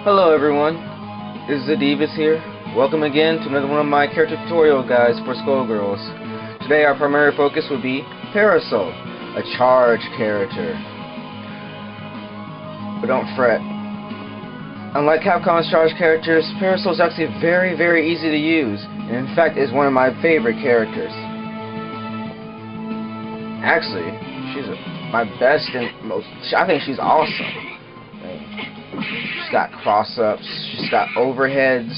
Hello everyone, this is Adivas here. Welcome again to another one of my character tutorial guides for Skullgirls. Today our primary focus will be Parasoul, a charge character. But don't fret. Unlike Capcom's charge characters, Parasoul is actually very easy to use, and in fact is one of my favorite characters. Actually, she's my best and most. I think she's awesome. She's got cross-ups, she's got overheads.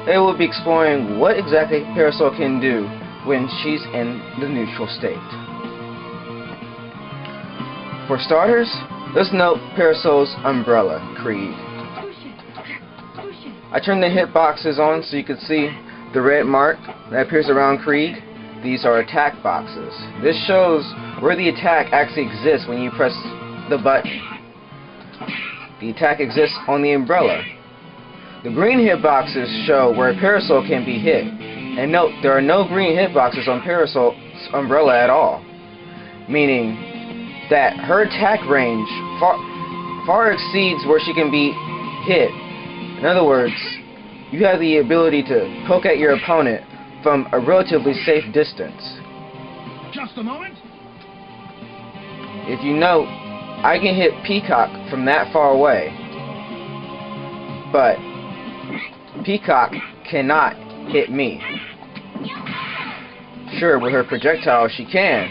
They will be exploring what exactly Parasoul can do when she's in the neutral state. For starters, let's note Parasoul's umbrella, Krieg. I turned the hitboxes on so you can see the red mark that appears around Krieg. These are attack boxes. This shows where the attack actually exists when you press the button. The attack exists on the umbrella. The green hitboxes show where Parasoul can be hit. And note, there are no green hitboxes on Parasoul's umbrella at all. Meaning that her attack range far exceeds where she can be hit. In other words, you have the ability to poke at your opponent from a relatively safe distance. Just a moment. If you note, I can hit Peacock from that far away, but Peacock cannot hit me. Sure, with her projectiles she can,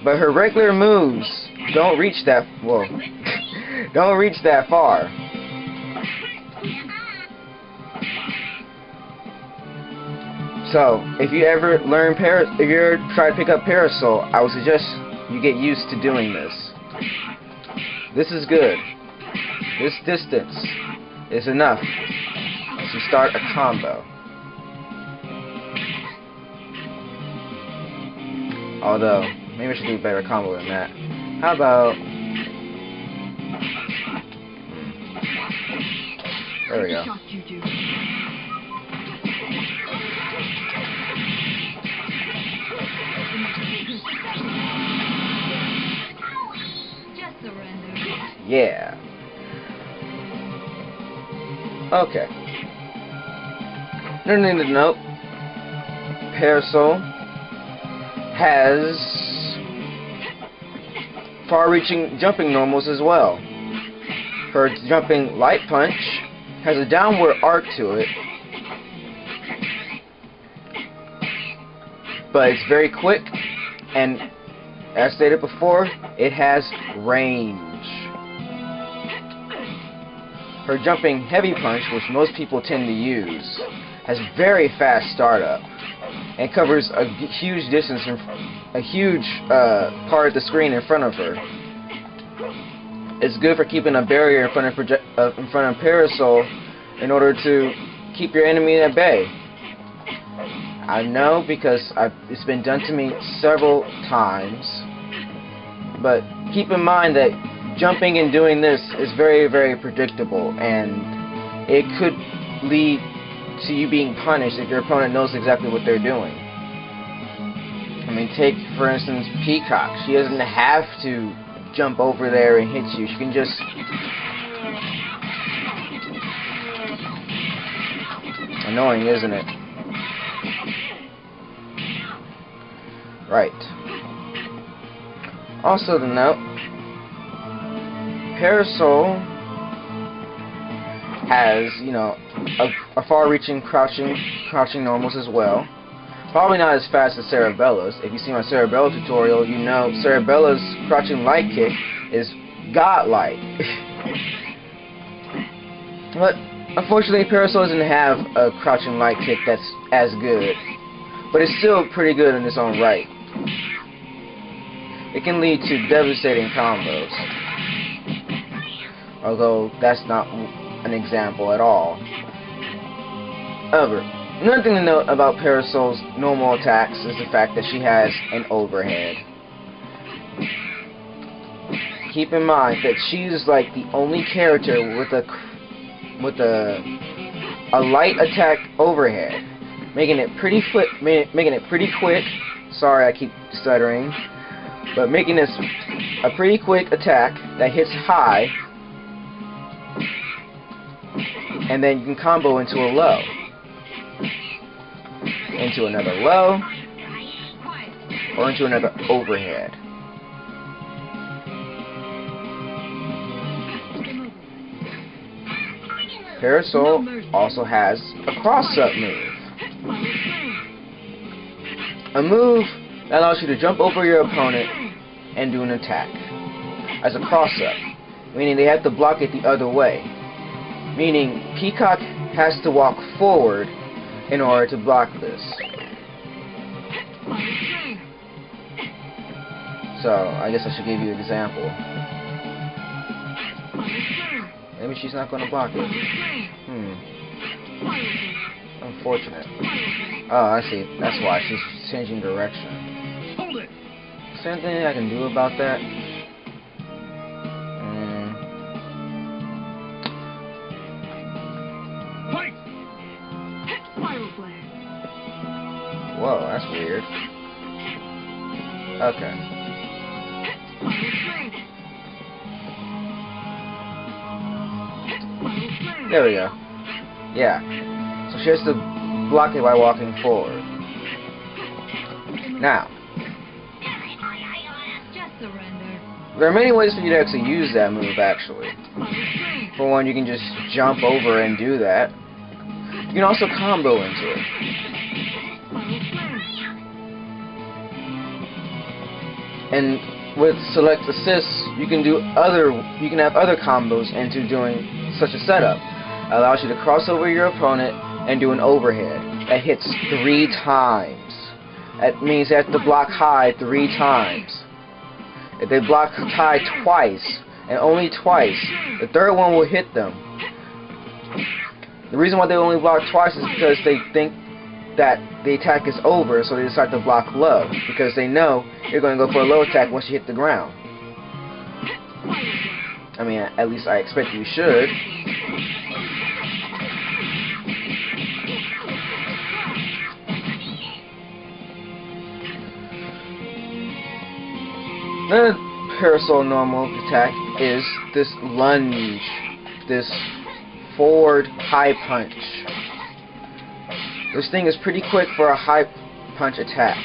but her regular moves don't reach that don't reach that far. So, if you ever try to pick up Parasoul, I would suggest you get used to doing this. This is good. This distance is enough to start a combo. Although, maybe I should do a better combo than that. How about... There we go. Yeah. Okay. Another thing to note, Parasoul has far-reaching jumping normals as well. Her jumping light punch has a downward arc to it, but it's very quick, and as stated before, it has range. Her jumping heavy punch, which most people tend to use, has very fast startup and covers a huge distance, a huge part of the screen in front of her. It's good for keeping a barrier in front of Parasoul in order to keep your enemy at bay. I know because it's been done to me several times, but keep in mind that jumping and doing this is very predictable, and it could lead to you being punished if your opponent knows exactly what they're doing. I mean, take for instance Peacock. She doesn't have to jump over there and hit you. She can just... Annoying, isn't it? Right. Also to note, Parasoul has, a far-reaching crouching normals as well. Probably not as fast as Cerebella's. If you see my Cerebella tutorial, you know Cerebella's crouching light kick is godlike. But unfortunately, Parasoul doesn't have a crouching light kick that's as good, but it's still pretty good in its own right. It can lead to devastating combos, although that's not an example at all. However, another thing to note about Parasoul's normal attacks is the fact that she has an overhead. Keep in mind that she's like the only character with a light attack overhead, making it pretty quick. Sorry, I keep stuttering. But making this a pretty quick attack that hits high and then you can combo into a low, into another low, or into another overhead. Parasoul also has a cross-up move. A move that allows you to jump over your opponent and do an attack. As a cross-up, meaning they have to block it the other way. Meaning Peacock has to walk forward in order to block this. So, I guess I should give you an example. Maybe she's not going to block it. Unfortunate. Oh, I see. That's why she's changing direction. Hold it. Is there anything I can do about that? Fight. Whoa, that's weird. Okay. There we go. Yeah. So she has to block it by walking forward. Now, there are many ways for you to actually use that move, actually. For one, you can just jump over and do that. You can also combo into it. And with select assists, you can have other combos into doing such a setup. It allows you to cross over your opponent and do an overhead that hits 3 times. That means they have to block high 3 times. If they block high twice, and only twice, the third one will hit them. The reason why they only block twice is because they think that the attack is over, so they decide to block low, because they know you're going to go for a low attack once you hit the ground. I mean, at least I expect you should. Another Parasoul normal attack is this lunge, this forward high punch. This thing is pretty quick for a high punch attack,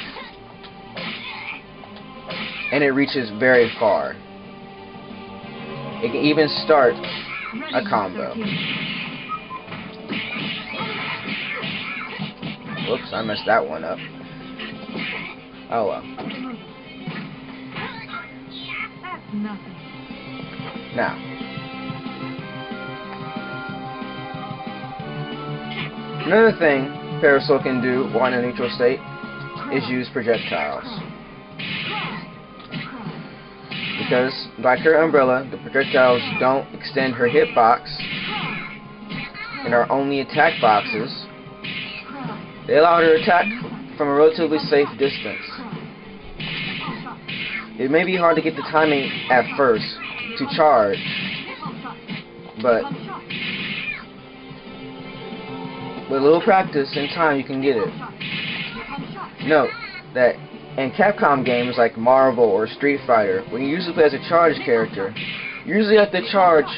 and it reaches very far. It can even start a combo. Whoops, I messed that one up. Oh well. Now, another thing Parasoul can do while in a neutral state is use projectiles. Because, like her umbrella, the projectiles don't extend her hitbox and are only attack boxes. They allow her to attack from a relatively safe distance. It may be hard to get the timing at first to charge, but with a little practice and time you can get it. Note that in Capcom games like Marvel or Street Fighter, when you usually play as a charged character, you usually have to charge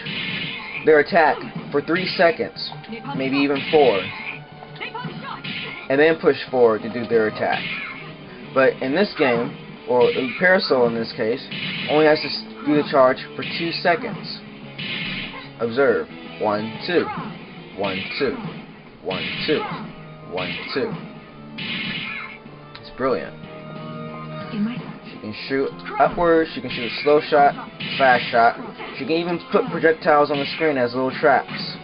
their attack for 3 seconds, maybe even 4, and then push forward to do their attack. But in this game, or Parasoul in this case, only has to do the charge for 2 seconds. Observe. 1, 2. 1, 2. 1, 2. 1, 2. It's brilliant. She can shoot upwards, she can shoot a slow shot, fast shot. She can even put projectiles on the screen as little traps.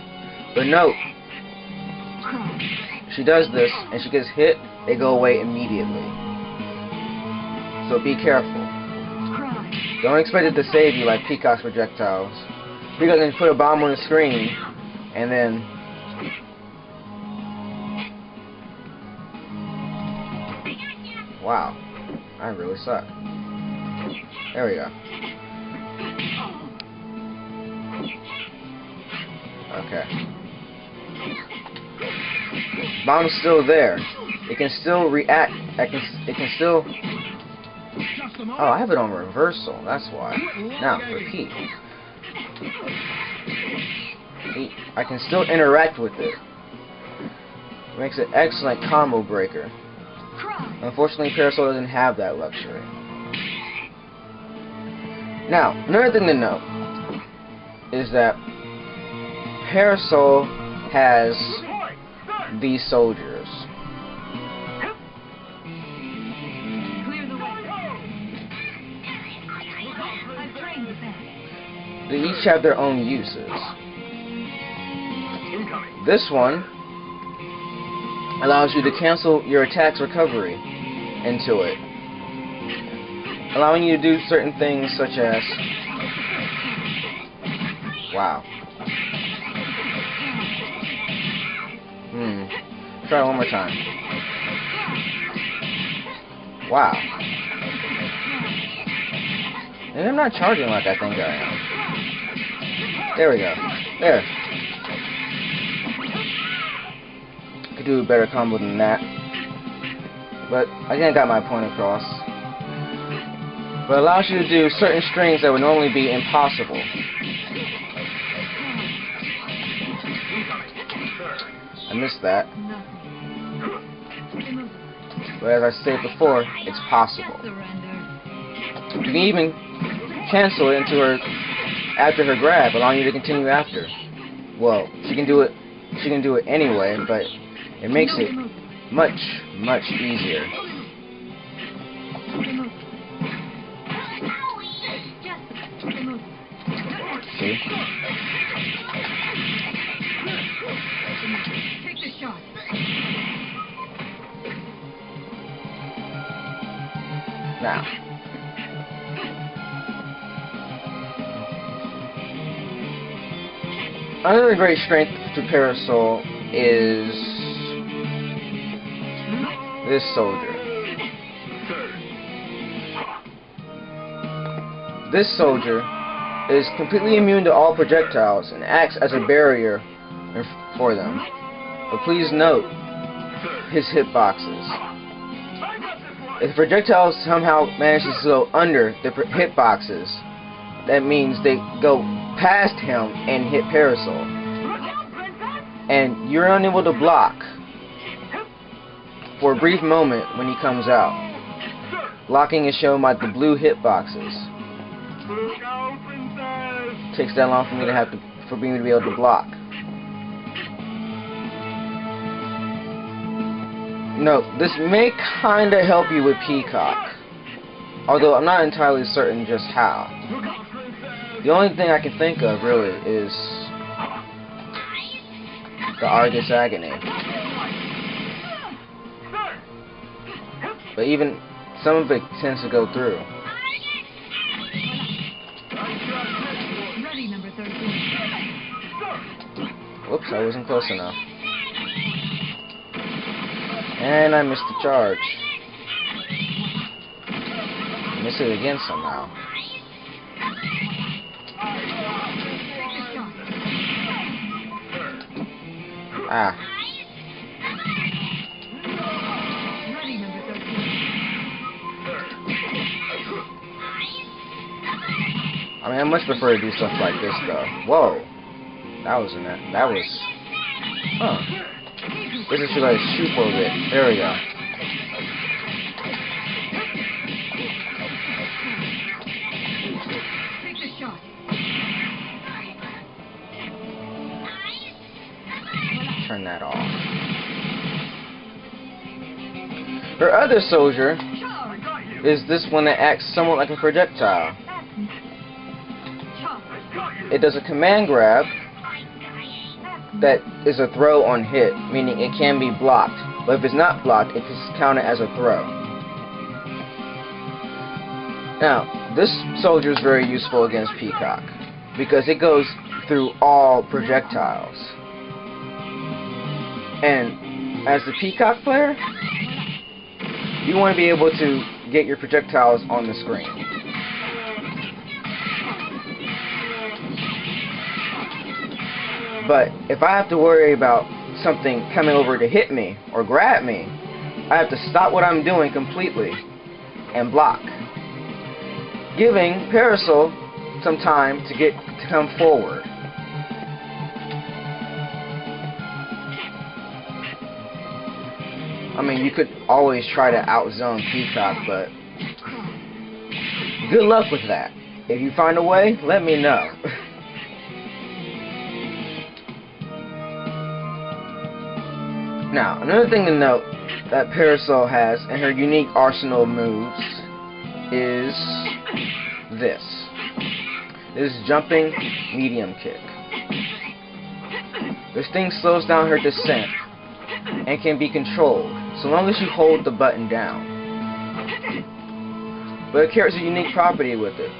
But note, she does this and she gets hit, they go away immediately. So be careful. Don't expect it to save you like Peacock's projectiles. Peacock can put a bomb on the screen and then wow, I really suck. There we go. Okay. Bomb's still there. It can still react. It can still. Oh, I have it on reversal. That's why. Now repeat. I can still interact with it. It makes an excellent combo breaker. Unfortunately, Parasoul doesn't have that luxury. Now, another thing to note is that Parasoul has these soldiers. They each have their own uses. This one allows you to cancel your attack's recovery into it, allowing you to do certain things such as... Wow. Try it one more time. Wow. And I'm not charging like I think I am. There we go. There. Could do a better combo than that. But I think I got my point across. But it allows you to do certain strings that would normally be impossible. I missed that. But as I said before, it's possible. You can even cancel it into her after her grab, allowing you to continue after. Well, she can do it anyway, but it makes it much, much easier. See? Now, another great strength to Parasoul is this soldier. This soldier is completely immune to all projectiles and acts as a barrier for them. But please note his hitboxes. If the projectile somehow manages to go under the hitboxes, that means they go past him and hit Parasoul. And you're unable to block for a brief moment when he comes out. Blocking is shown by the blue hitboxes. It takes that long for me to be able to block. No, this may kinda help you with Peacock, although I'm not entirely certain just how. The only thing I can think of really is the Argus Agony. But even some of it tends to go through. Whoops, I wasn't close enough. And I missed the charge. Missed it again somehow. Ah. I mean, I much prefer to do stuff like this, though. Whoa. That was... Huh. This is should I shoot for a bit. There we go. Turn that off. Her other soldier is this one that acts somewhat like a projectile. It does a command grab that is a throw on hit, meaning it can be blocked. But if it's not blocked, it is counted as a throw. Now, this soldier is very useful against Peacock because it goes through all projectiles. And as the Peacock player, you want to be able to get your projectiles on the screen. But if I have to worry about something coming over to hit me or grab me, I have to stop what I'm doing completely and block, giving Parasoul some time to come forward. I mean, you could always try to outzone Peacock, but good luck with that. If you find a way, let me know. Now, another thing to note that Parasoul has in her unique arsenal of moves is this. This jumping medium kick. This thing slows down her descent and can be controlled so long as you hold the button down. But it carries a unique property with it.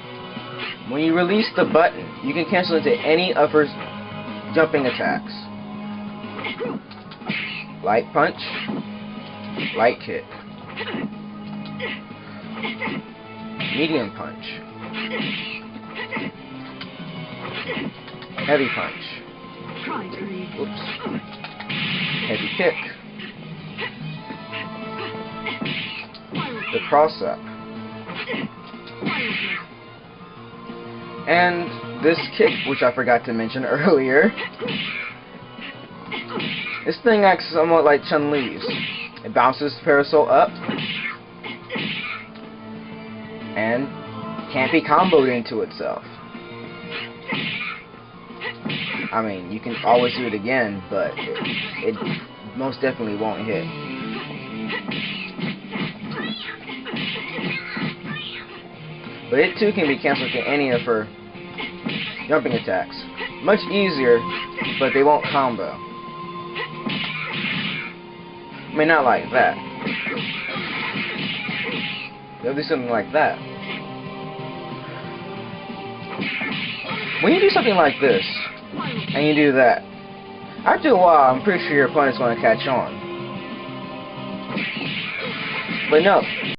When you release the button, you can cancel into any of her jumping attacks. Light punch, light kick, medium punch, heavy punch, oops, heavy kick, the cross up, and this kick, which I forgot to mention earlier. This thing acts somewhat like Chun-Li's. It bounces Parasoul up and can't be comboed into itself. I mean, you can always do it again, but it most definitely won't hit. But it too can be cancelled to any of her jumping attacks. Much easier, but they won't combo. I mean, not like that. They'll do something like that. When you do something like this, and you do that, after a while, I'm pretty sure your opponent's going to catch on. But no,